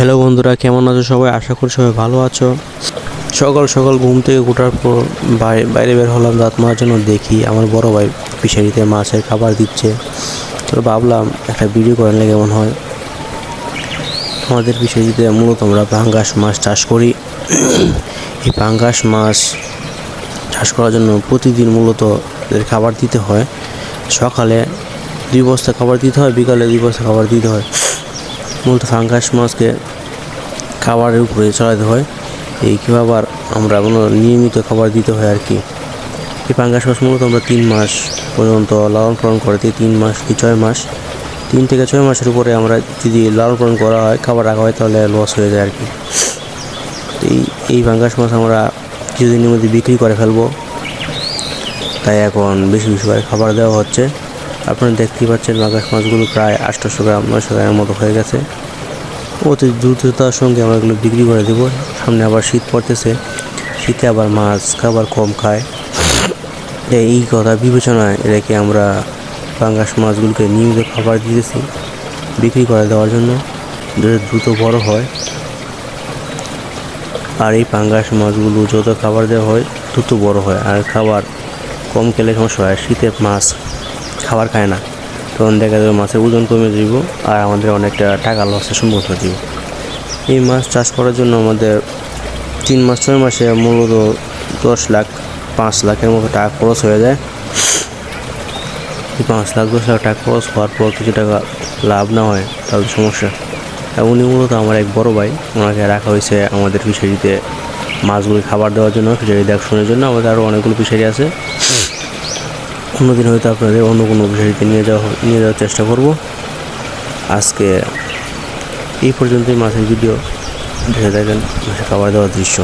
Hello বন্ধুরা, কেমন আছো সবাই? আশা করি সবাই ভালো আছো। সকাল সকাল ঘুম থেকে ওঠার পর বাইরে বের হলাম দাঁত মারার জন্য। দেখি আমার বড় ভাই ফিশারিতে মাছের খাবার দিচ্ছে। তো ভাবলাম একটা ভিডিও করে নিলে কেমন হয়। আমাদের ফিশারিতে মূলত আমরা পাঙ্গাস মাছ চাষ করি। এই পাঙ্গাস মাছ চাষ করার জন্য প্রতিদিন মূলত এদের খাবার দিতে হয়। সকালে 2 বস্তা খাবার দিতে হয়, বিকালে 2 বস্তা খাবার দিতে হয়। মূলত পাঙ্গাস মাছকে খাবারের উপরে চড়াতে হয়। এই কীভাবে আমরা নিয়মিত খাবার দিতে হয় আর কি। এই পাঙ্গাস মাছ মূলত আমরা 3 মাস পর্যন্ত লালন পালন করে দিই। 3 মাস কি 6 মাস, 3 থেকে 6 মাসের উপরে আমরা যদি লালন পালন করা হয়, খাবার রাখা হয়, তাহলে লস হয়ে যায় আর কি। এই পাঙ্গাস মাছ আমরা কিছুদিনের মধ্যে বিক্রি করে ফেলবো, তাই এখন বেশি বেশি করে খাবার দেওয়া হচ্ছে। আপনারা দেখতেই পাচ্ছেন পাঙ্গাস মাছগুলো প্রায় 800 গ্রাম 900 গ্রামের মতো হয়ে গেছে। অতি দ্রুততার সঙ্গে আমরা এগুলো বিক্রি করে দেবো। সামনে আবার শীত পড়তেছে, শীতে আবার মাছ খাবার কম খায়। এই কথা বিবেচনায় রেখে আমরা পাঙ্গাস মাছগুলোকে নিয়মিত খাবার দিতেছি বিক্রি করে দেওয়ার জন্য, যাতে দ্রুত বড় হয়। আর এই পাঙ্গাস মাছগুলো যত খাবার দেওয়া হয় দ্রুত বড় হয়। আর খাবার কম খেলে সমস্যা হয়। শীতে মাছ খাবার খায় না, তখন দেখা যাবে মাছের ওজন কমে যাব আর আমাদের অনেকটা টাকা লসের সম্মুখীন দিব। এই মাছ চাষ করার জন্য আমাদের 3 মাস 6 মাসে মূলত 10 লাখ 5 লাখের মতো টাকা খরচ হয়ে যায়। এই 5 লাখ 10 লাখ টাকা খরচ হওয়ার পর কিছু টাকা লাভ না হয় তাহলে সমস্যা। উনি মূলত আমার এক বড় ভাই, ওনাকে রাখা হয়েছে আমাদের ফিশারিতে মাছগুলি খাবার দেওয়ার জন্য, ফিশারি দেখাশোনার জন্য। আমাদের আরও অনেকগুলো ফিশারি আছে। অন্যদিন হয়তো আপনাদের অন্য কোনো ফিশারিতে নিয়ে যাওয়ার চেষ্টা করব। আজকে এই পর্যন্তই মাছের ভিডিও দেখে দেখেন, মাছের খাবার দেওয়ার দৃশ্য।